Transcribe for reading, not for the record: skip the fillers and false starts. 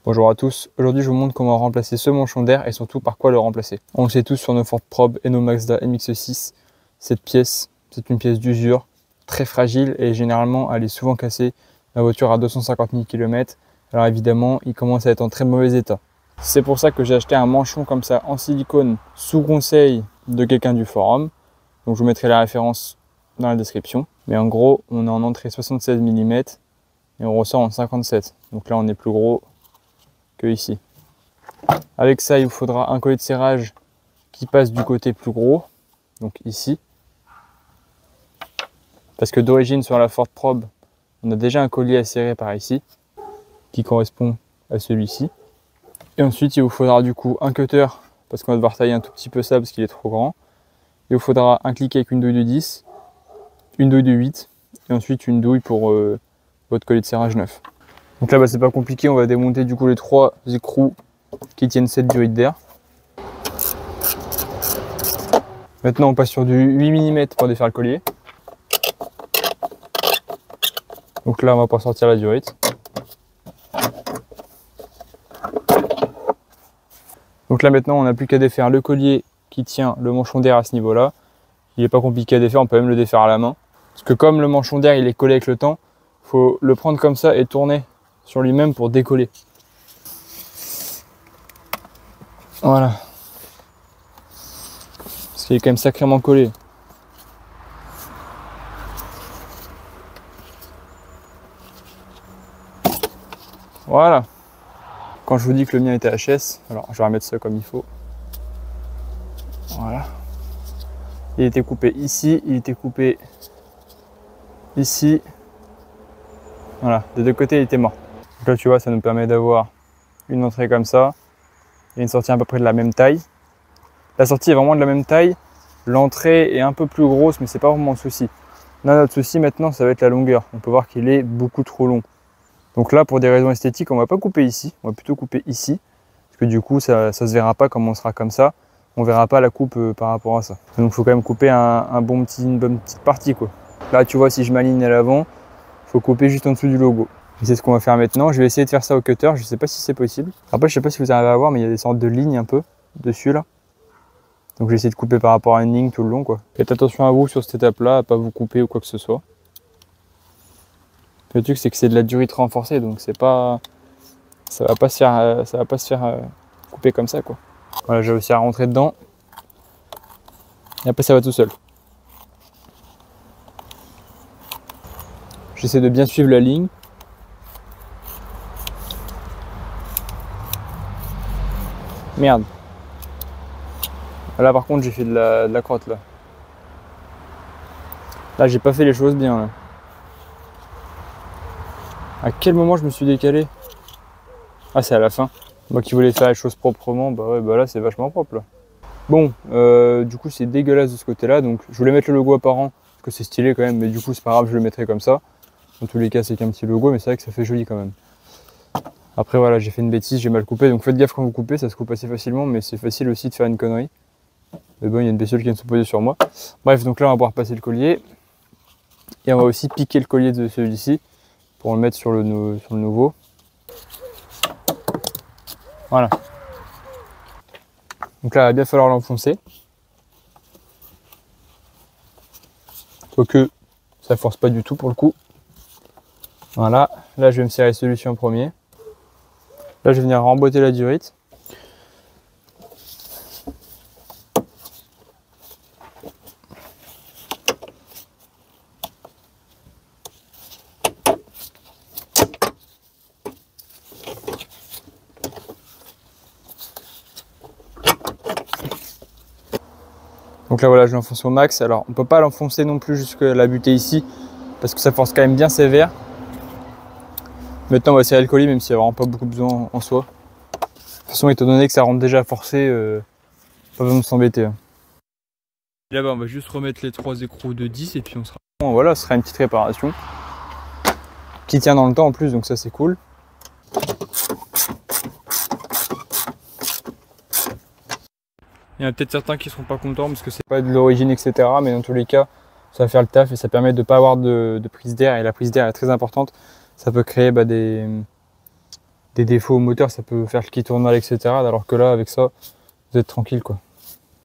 Bonjour à tous, aujourd'hui je vous montre comment remplacer ce manchon d'air et surtout par quoi le remplacer. On le sait tous sur nos Ford Probe et nos Mazda MX-6, cette pièce, c'est une pièce d'usure, très fragile et généralement elle est souvent cassée. La voiture a 250 000 km, alors évidemment il commence à être en très mauvais état. C'est pour ça que j'ai acheté un manchon comme ça en silicone sous conseil de quelqu'un du forum. Donc je vous mettrai la référence dans la description. Mais en gros on est en entrée 76 mm et on ressort en 57. Donc là on est plus gros que ici. Avec ça, il vous faudra un collier de serrage qui passe du côté plus gros, donc ici. Parce que d'origine sur la Ford Probe, on a déjà un collier à serrer par ici, qui correspond à celui-ci. Et ensuite, il vous faudra du coup un cutter, parce qu'on va devoir tailler un tout petit peu ça, parce qu'il est trop grand. Il vous faudra un cliquet avec une douille de 10, une douille de 8, et ensuite une douille pour votre collier de serrage neuf. Donc là, c'est pas compliqué, on va démonter du coup les 3 écrous qui tiennent cette durite d'air. Maintenant, on passe sur du 8 mm pour défaire le collier. Donc là, on va pas sortir la durite. Donc là, maintenant, on n'a plus qu'à défaire le collier qui tient le manchon d'air à ce niveau-là. Il n'est pas compliqué à défaire, on peut même le défaire à la main. Parce que comme le manchon d'air, il est collé avec le temps, il faut le prendre comme ça et tourner sur lui-même pour décoller. Voilà. Parce qu'il est quand même sacrément collé. Voilà. Quand je vous dis que le mien était HS, alors je vais remettre ça comme il faut. Voilà. Il était coupé ici, il était coupé ici. Voilà, des deux côtés il était mort. Donc là tu vois, ça nous permet d'avoir une entrée comme ça et une sortie à peu près de la même taille. La sortie est vraiment de la même taille. L'entrée est un peu plus grosse, mais c'est pas vraiment le souci. Là, notre souci maintenant, ça va être la longueur. On peut voir qu'il est beaucoup trop long. Donc là, pour des raisons esthétiques, on va pas couper ici. On va plutôt couper ici. Parce que du coup, ça se verra pas comme on sera comme ça. On verra pas la coupe par rapport à ça. Donc il faut quand même couper une bonne petite partie, quoi. Là, tu vois, si je m'aligne à l'avant, il faut couper juste en dessous du logo. Et c'est ce qu'on va faire maintenant. Je vais essayer de faire ça au cutter. Je sais pas si c'est possible. Après, je sais pas si vous arrivez à voir, mais il y a des sortes de lignes un peu dessus là. Donc j'ai essayé de couper par rapport à une ligne tout le long, quoi. Faites attention à vous sur cette étape là, à pas vous couper ou quoi que ce soit. Le truc c'est que c'est de la durite renforcée, donc c'est pas, ça va pas se faire couper comme ça, quoi. Voilà, j'ai aussi à rentrer dedans. Et après ça va tout seul. J'essaie de bien suivre la ligne. Merde. Là par contre j'ai fait de la crotte là. Là j'ai pas fait les choses bien là. À quel moment je me suis décalé? Ah, c'est à la fin. Moi qui voulais faire les choses proprement, bah ouais, bah là c'est vachement propre là. Bon, du coup c'est dégueulasse de ce côté-là, donc je voulais mettre le logo apparent, parce que c'est stylé quand même, mais du coup c'est pas grave, je le mettrai comme ça. Dans tous les cas c'est qu'un petit logo, mais c'est vrai que ça fait joli quand même. Après voilà, j'ai fait une bêtise, j'ai mal coupé, donc faites gaffe quand vous coupez, ça se coupe assez facilement, mais c'est facile aussi de faire une connerie. Mais bon, il y a une bestiole qui vient de se poser sur moi. Bref, donc là on va pouvoir passer le collier, et on va aussi piquer le collier de celui-ci, pour le mettre sur le nouveau. Voilà. Donc là, il va bien falloir l'enfoncer. Quoique, ça force pas du tout pour le coup. Voilà. Là, je vais me serrer celui-ci en premier. Là, je vais venir remboîter la durite. Donc là voilà, je l'enfonce au max. Alors on peut pas l'enfoncer non plus jusqu'à la butée ici, parce que ça force quand même bien sévère. Maintenant on va serrer le collier, même s'il n'y a vraiment pas beaucoup besoin en soi. De toute façon, étant donné que ça rentre déjà forcé, pas besoin de s'embêter. Là on va juste remettre les 3 écrous de 10 et puis on sera... Bon, voilà, ce sera une petite réparation. Qui tient dans le temps en plus, donc ça c'est cool. Il y en a peut-être certains qui ne seront pas contents parce que c'est pas de l'origine, etc. Mais dans tous les cas, ça va faire le taf et ça permet de ne pas avoir de prise d'air. Et la prise d'air est très importante. Ça peut créer des défauts au moteur, ça peut faire qu'il tourne mal, etc. Alors que là, avec ça, vous êtes tranquille, quoi.